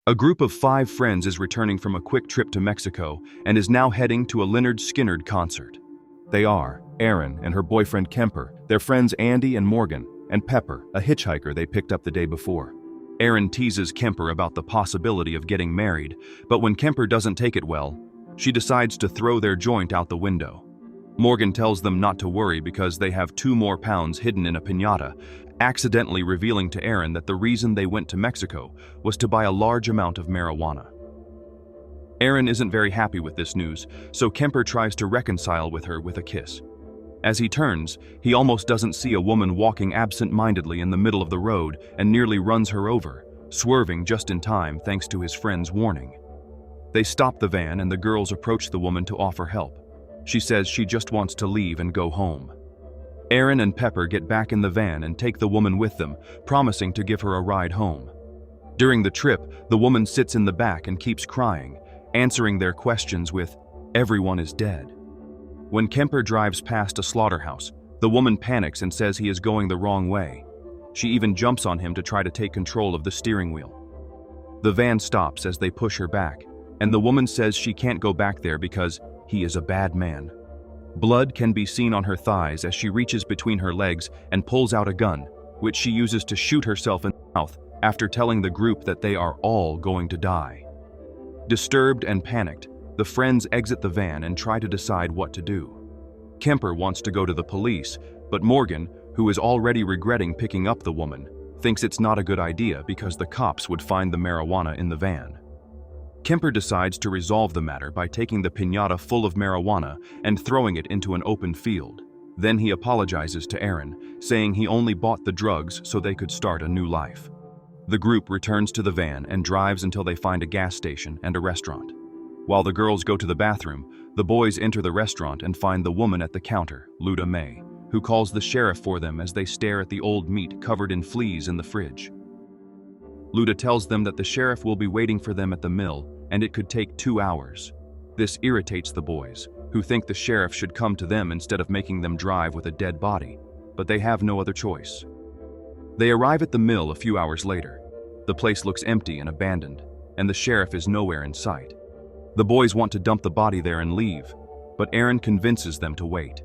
A group of 5 friends is returning from a quick trip to Mexico and is now heading to a Lynyrd Skynyrd concert. They are Erin and her boyfriend Kemper, their friends Andy and Morgan, and Pepper, a hitchhiker they picked up the day before. Erin teases Kemper about the possibility of getting married, but when Kemper doesn't take it well, she decides to throw their joint out the window. Morgan tells them not to worry because they have 2 more pounds hidden in a piñata, accidentally revealing to Erin that the reason they went to Mexico was to buy a large amount of marijuana. Erin isn't very happy with this news, so Kemper tries to reconcile with her with a kiss. As he turns, he almost doesn't see a woman walking absent-mindedly in the middle of the road and nearly runs her over, swerving just in time thanks to his friend's warning. They stop the van and the girls approach the woman to offer help. She says she just wants to leave and go home. Erin and Pepper get back in the van and take the woman with them, promising to give her a ride home. During the trip, the woman sits in the back and keeps crying, answering their questions with, "Everyone is dead." When Kemper drives past a slaughterhouse, the woman panics and says he is going the wrong way. She even jumps on him to try to take control of the steering wheel. The van stops as they push her back, and the woman says she can't go back there because he is a bad man. Blood can be seen on her thighs as she reaches between her legs and pulls out a gun, which she uses to shoot herself in the mouth after telling the group that they are all going to die. Disturbed and panicked, the friends exit the van and try to decide what to do. Kemper wants to go to the police, but Morgan, who is already regretting picking up the woman, thinks it's not a good idea because the cops would find the marijuana in the van. Kemper decides to resolve the matter by taking the piñata full of marijuana and throwing it into an open field. Then he apologizes to Erin, saying he only bought the drugs so they could start a new life. The group returns to the van and drives until they find a gas station and a restaurant. While the girls go to the bathroom, the boys enter the restaurant and find the woman at the counter, Luda May, who calls the sheriff for them as they stare at the old meat covered in fleas in the fridge. Luda tells them that the sheriff will be waiting for them at the mill, and it could take 2 hours. This irritates the boys, who think the sheriff should come to them instead of making them drive with a dead body, but they have no other choice. They arrive at the mill a few hours later. The place looks empty and abandoned, and the sheriff is nowhere in sight. The boys want to dump the body there and leave, but Erin convinces them to wait.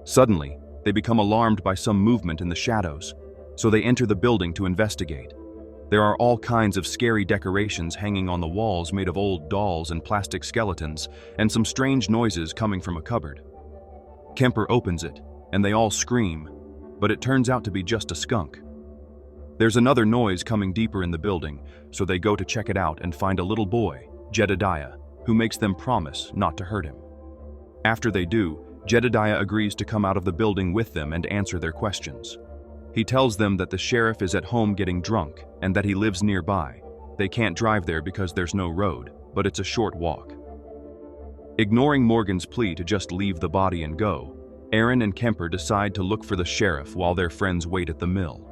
Suddenly, they become alarmed by some movement in the shadows, so they enter the building to investigate. There are all kinds of scary decorations hanging on the walls made of old dolls and plastic skeletons, and some strange noises coming from a cupboard. Kemper opens it, and they all scream, but it turns out to be just a skunk. There's another noise coming deeper in the building, so they go to check it out and find a little boy, Jedediah, who makes them promise not to hurt him. After they do, Jedediah agrees to come out of the building with them and answer their questions. He tells them that the sheriff is at home getting drunk and that he lives nearby. They can't drive there because there's no road, but it's a short walk. Ignoring Morgan's plea to just leave the body and go, Erin and Kemper decide to look for the sheriff while their friends wait at the mill.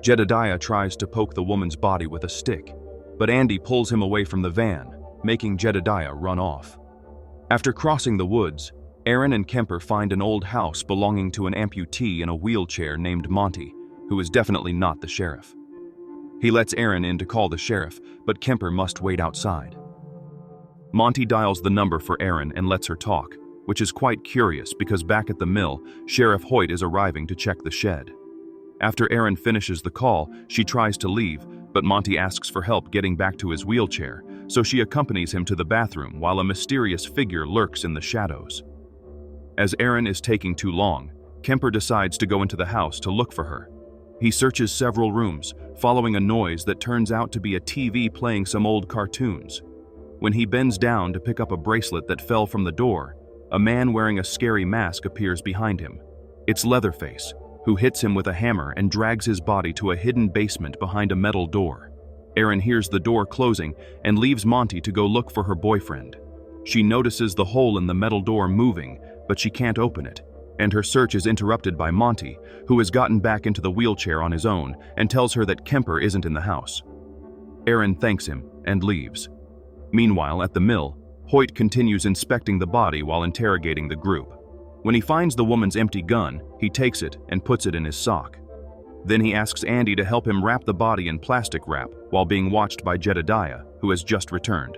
Jedediah tries to poke the woman's body with a stick, but Andy pulls him away from the van, making Jedediah run off. After crossing the woods, Erin and Kemper find an old house belonging to an amputee in a wheelchair named Monty, who is definitely not the sheriff. He lets Erin in to call the sheriff, but Kemper must wait outside. Monty dials the number for Erin and lets her talk, which is quite curious because back at the mill, Sheriff Hoyt is arriving to check the shed. After Erin finishes the call, she tries to leave, but Monty asks for help getting back to his wheelchair, so she accompanies him to the bathroom while a mysterious figure lurks in the shadows. As Erin is taking too long, Kemper decides to go into the house to look for her. He searches several rooms, following a noise that turns out to be a TV playing some old cartoons. When he bends down to pick up a bracelet that fell from the door, a man wearing a scary mask appears behind him. It's Leatherface, who hits him with a hammer and drags his body to a hidden basement behind a metal door. Erin hears the door closing and leaves Monty to go look for her boyfriend. She notices the hole in the metal door moving, but she can't open it, and her search is interrupted by Monty, who has gotten back into the wheelchair on his own and tells her that Kemper isn't in the house. Erin thanks him and leaves. Meanwhile, at the mill, Hoyt continues inspecting the body while interrogating the group. When he finds the woman's empty gun, he takes it and puts it in his sock. Then he asks Andy to help him wrap the body in plastic wrap while being watched by Jedediah, who has just returned.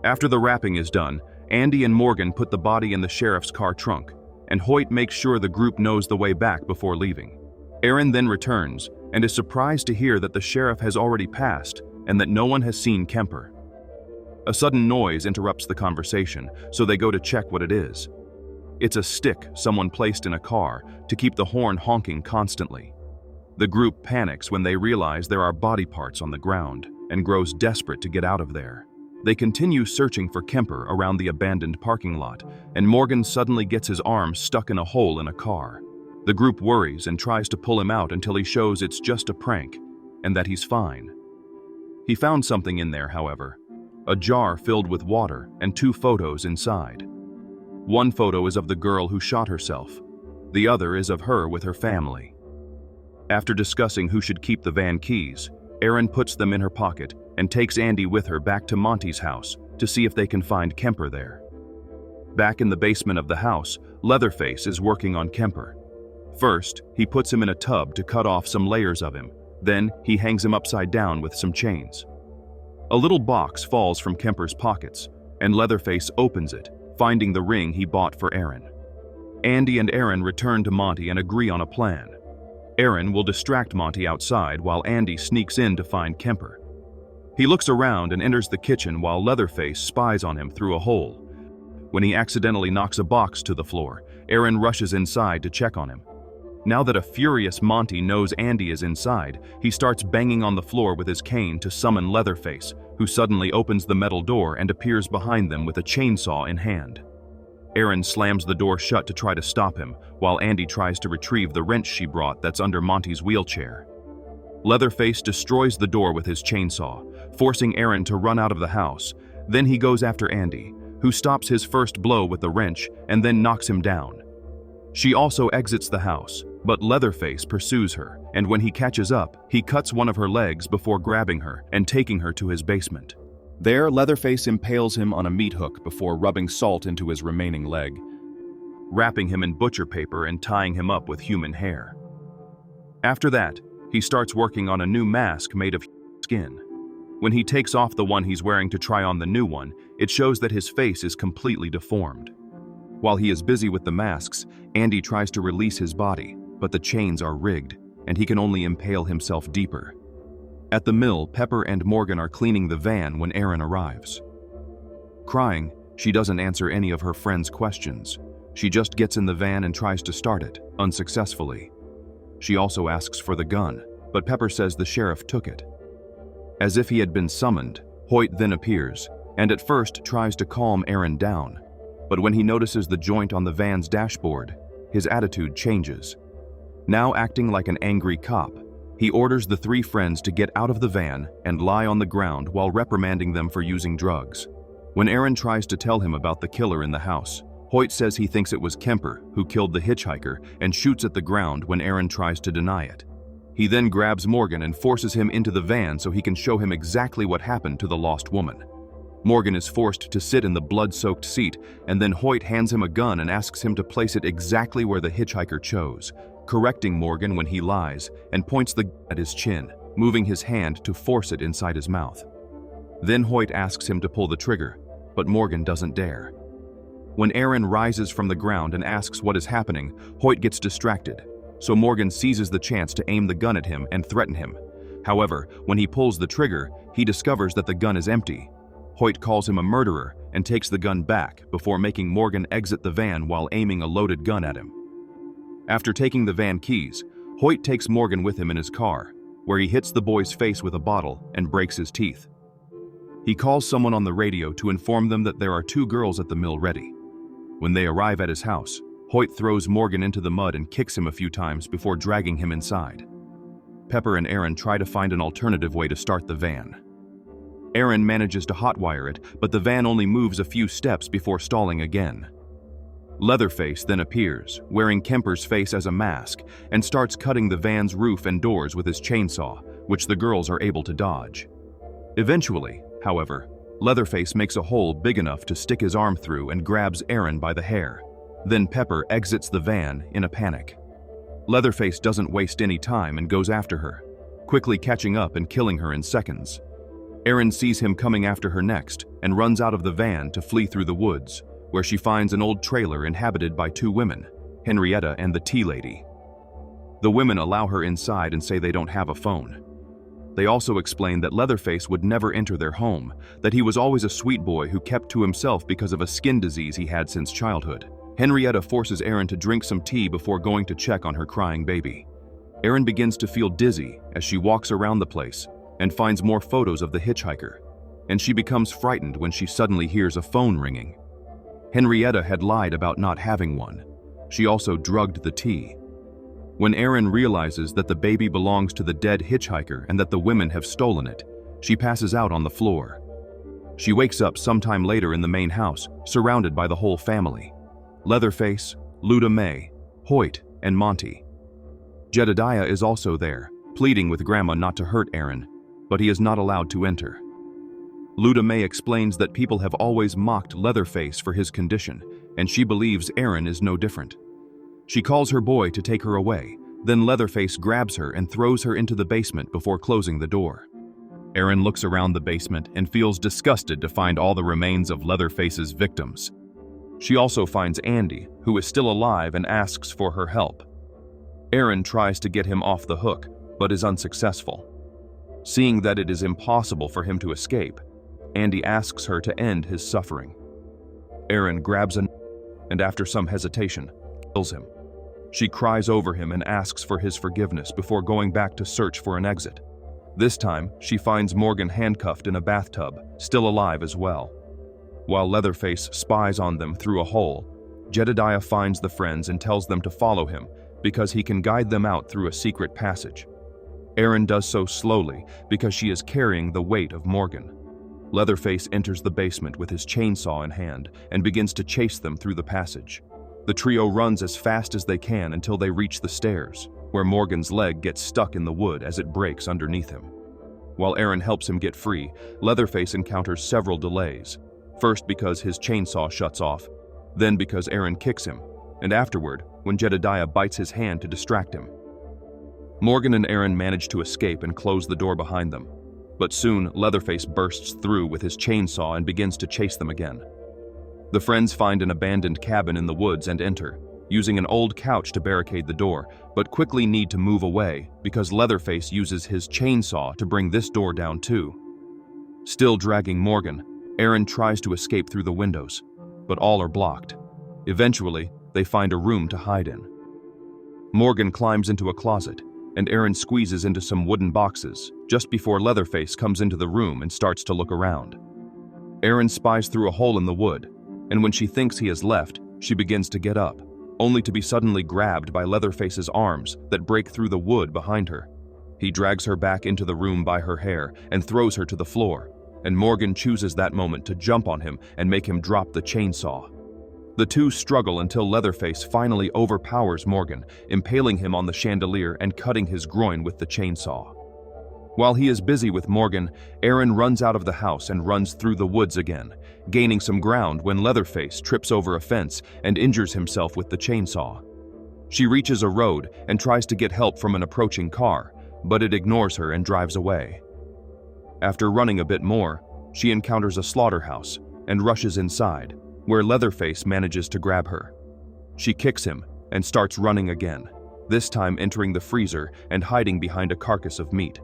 After the wrapping is done, Andy and Morgan put the body in the sheriff's car trunk, and Hoyt makes sure the group knows the way back before leaving. Aaron then returns and is surprised to hear that the sheriff has already passed and that no one has seen Kemper. A sudden noise interrupts the conversation, so they go to check what it is. It's a stick someone placed in a car to keep the horn honking constantly. The group panics when they realize there are body parts on the ground and grows desperate to get out of there. They continue searching for Kemper around the abandoned parking lot, and Morgan suddenly gets his arm stuck in a hole in a car. The group worries and tries to pull him out until he shows it's just a prank and that he's fine. He found something in there, however, a jar filled with water and 2 photos inside. One photo is of the girl who shot herself. The other is of her with her family. After discussing who should keep the van keys, Aaron puts them in her pocket and takes Andy with her back to Monty's house to see if they can find Kemper there. Back in the basement of the house, Leatherface is working on Kemper. First, he puts him in a tub to cut off some layers of him. Then, he hangs him upside down with some chains. A little box falls from Kemper's pockets, and Leatherface opens it, finding the ring he bought for Aaron. Andy and Aaron return to Monty and agree on a plan. Aaron will distract Monty outside while Andy sneaks in to find Kemper. He looks around and enters the kitchen while Leatherface spies on him through a hole. When he accidentally knocks a box to the floor, Aaron rushes inside to check on him. Now that a furious Monty knows Andy is inside, he starts banging on the floor with his cane to summon Leatherface, who suddenly opens the metal door and appears behind them with a chainsaw in hand. Aaron slams the door shut to try to stop him, while Andy tries to retrieve the wrench she brought that's under Monty's wheelchair. Leatherface destroys the door with his chainsaw, forcing Aaron to run out of the house. Then he goes after Andy, who stops his first blow with the wrench and then knocks him down. She also exits the house, but Leatherface pursues her, and when he catches up, he cuts one of her legs before grabbing her and taking her to his basement. There, Leatherface impales him on a meat hook before rubbing salt into his remaining leg, wrapping him in butcher paper and tying him up with human hair. After that, he starts working on a new mask made of skin. When he takes off the one he's wearing to try on the new one, it shows that his face is completely deformed. While he is busy with the masks, Andy tries to release his body, but the chains are rigged, and he can only impale himself deeper. At the mill, Pepper and Morgan are cleaning the van when Aaron arrives. Crying, she doesn't answer any of her friends' questions. She just gets in the van and tries to start it, unsuccessfully. She also asks for the gun, but Pepper says the sheriff took it. As if he had been summoned, Hoyt then appears, and at first tries to calm Aaron down. But when he notices the joint on the van's dashboard, his attitude changes. Now acting like an angry cop, he orders the 3 friends to get out of the van and lie on the ground while reprimanding them for using drugs. When Aaron tries to tell him about the killer in the house, Hoyt says he thinks it was Kemper who killed the hitchhiker and shoots at the ground when Aaron tries to deny it. He then grabs Morgan and forces him into the van so he can show him exactly what happened to the lost woman. Morgan is forced to sit in the blood-soaked seat, and then Hoyt hands him a gun and asks him to place it exactly where the hitchhiker chose, correcting Morgan when he lies, and points the gun at his chin, moving his hand to force it inside his mouth. Then Hoyt asks him to pull the trigger, but Morgan doesn't dare. When Aaron rises from the ground and asks what is happening, Hoyt gets distracted, so Morgan seizes the chance to aim the gun at him and threaten him. However, when he pulls the trigger, he discovers that the gun is empty. Hoyt calls him a murderer and takes the gun back before making Morgan exit the van while aiming a loaded gun at him. After taking the van keys, Hoyt takes Morgan with him in his car, where he hits the boy's face with a bottle and breaks his teeth. He calls someone on the radio to inform them that there are 2 girls at the mill ready. When they arrive at his house, Hoyt throws Morgan into the mud and kicks him a few times before dragging him inside. Pepper and Aaron try to find an alternative way to start the van. Aaron manages to hotwire it, but the van only moves a few steps before stalling again. Leatherface then appears, wearing Kemper's face as a mask, and starts cutting the van's roof and doors with his chainsaw, which the girls are able to dodge. Eventually, however, Leatherface makes a hole big enough to stick his arm through and grabs Aaron by the hair. Then Pepper exits the van in a panic. Leatherface doesn't waste any time and goes after her, quickly catching up and killing her in seconds. Erin sees him coming after her next and runs out of the van to flee through the woods, where she finds an old trailer inhabited by two women, Henrietta and the tea lady. The women allow her inside and say they don't have a phone. They also explain that Leatherface would never enter their home, that he was always a sweet boy who kept to himself because of a skin disease he had since childhood. Henrietta forces Erin to drink some tea before going to check on her crying baby. Erin begins to feel dizzy as she walks around the place and finds more photos of the hitchhiker, and she becomes frightened when she suddenly hears a phone ringing. Henrietta had lied about not having one. She also drugged the tea. When Erin realizes that the baby belongs to the dead hitchhiker and that the women have stolen it, she passes out on the floor. She wakes up sometime later in the main house, surrounded by the whole family: Leatherface, Luda May, Hoyt, and Monty. Jedediah is also there, pleading with Grandma not to hurt Erin, but he is not allowed to enter. Luda May explains that people have always mocked Leatherface for his condition, and she believes Erin is no different. She calls her boy to take her away, then Leatherface grabs her and throws her into the basement before closing the door. Erin looks around the basement and feels disgusted to find all the remains of Leatherface's victims. She also finds Andy, who is still alive, and asks for her help. Erin tries to get him off the hook, but is unsuccessful. Seeing that it is impossible for him to escape, Andy asks her to end his suffering. Erin grabs a knife and, after some hesitation, kills him. She cries over him and asks for his forgiveness before going back to search for an exit. This time, she finds Morgan handcuffed in a bathtub, still alive as well. While Leatherface spies on them through a hole, Jedediah finds the friends and tells them to follow him because he can guide them out through a secret passage. Erin does so slowly because she is carrying the weight of Morgan. Leatherface enters the basement with his chainsaw in hand and begins to chase them through the passage. The trio runs as fast as they can until they reach the stairs, where Morgan's leg gets stuck in the wood as it breaks underneath him. While Erin helps him get free, Leatherface encounters several delays. First because his chainsaw shuts off, then because Erin kicks him, and afterward when Jedediah bites his hand to distract him. Morgan and Erin manage to escape and close the door behind them, but soon Leatherface bursts through with his chainsaw and begins to chase them again. The friends find an abandoned cabin in the woods and enter, using an old couch to barricade the door, but quickly need to move away because Leatherface uses his chainsaw to bring this door down too. Still dragging Morgan, Erin tries to escape through the windows, but all are blocked. Eventually, they find a room to hide in. Morgan climbs into a closet, and Erin squeezes into some wooden boxes just before Leatherface comes into the room and starts to look around. Erin spies through a hole in the wood, and when she thinks he has left, she begins to get up, only to be suddenly grabbed by Leatherface's arms that break through the wood behind her. He drags her back into the room by her hair and throws her to the floor, and Morgan chooses that moment to jump on him and make him drop the chainsaw. The two struggle until Leatherface finally overpowers Morgan, impaling him on the chandelier and cutting his groin with the chainsaw. While he is busy with Morgan, Erin runs out of the house and runs through the woods again, gaining some ground when Leatherface trips over a fence and injures himself with the chainsaw. She reaches a road and tries to get help from an approaching car, but it ignores her and drives away. After running a bit more, she encounters a slaughterhouse and rushes inside, where Leatherface manages to grab her. She kicks him and starts running again, this time entering the freezer and hiding behind a carcass of meat.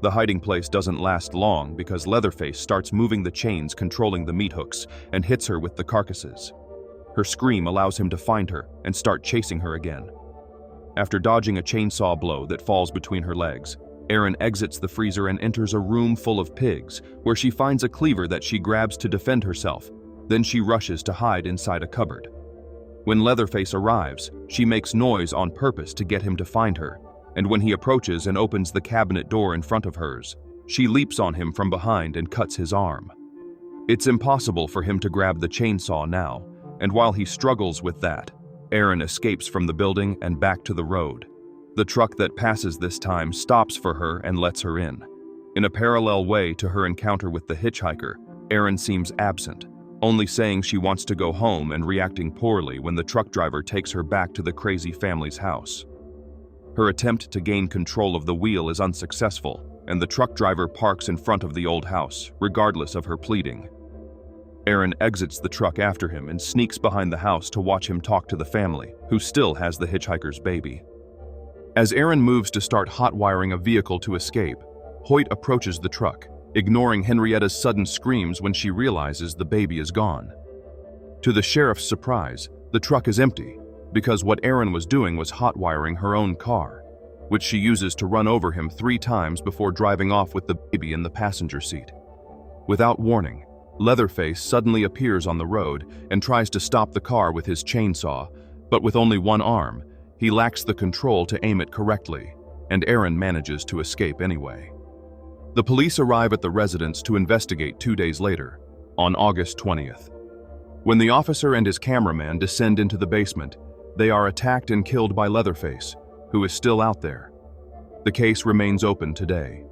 The hiding place doesn't last long because Leatherface starts moving the chains controlling the meat hooks and hits her with the carcasses. Her scream allows him to find her and start chasing her again. After dodging a chainsaw blow that falls between her legs, Erin exits the freezer and enters a room full of pigs, where she finds a cleaver that she grabs to defend herself. Then she rushes to hide inside a cupboard. When Leatherface arrives, she makes noise on purpose to get him to find her, and when he approaches and opens the cabinet door in front of hers, she leaps on him from behind and cuts his arm. It's impossible for him to grab the chainsaw now, and while he struggles with that, Erin escapes from the building and back to the road. The truck that passes this time stops for her and lets her in. In a parallel way to her encounter with the hitchhiker, Erin seems absent, only saying she wants to go home and reacting poorly when the truck driver takes her back to the crazy family's house. Her attempt to gain control of the wheel is unsuccessful, and the truck driver parks in front of the old house, regardless of her pleading. Aaron exits the truck after him and sneaks behind the house to watch him talk to the family, who still has the hitchhiker's baby. As Aaron moves to start hot-wiring a vehicle to escape, Hoyt approaches the truck, ignoring Henrietta's sudden screams when she realizes the baby is gone. To the sheriff's surprise, the truck is empty, because what Aaron was doing was hot-wiring her own car, which she uses to run over him 3 times before driving off with the baby in the passenger seat. Without warning, Leatherface suddenly appears on the road and tries to stop the car with his chainsaw, but with only one arm, he lacks the control to aim it correctly, and Aaron manages to escape anyway. The police arrive at the residence to investigate 2 days later, on August 20th. When the officer and his cameraman descend into the basement, they are attacked and killed by Leatherface, who is still out there. The case remains open today.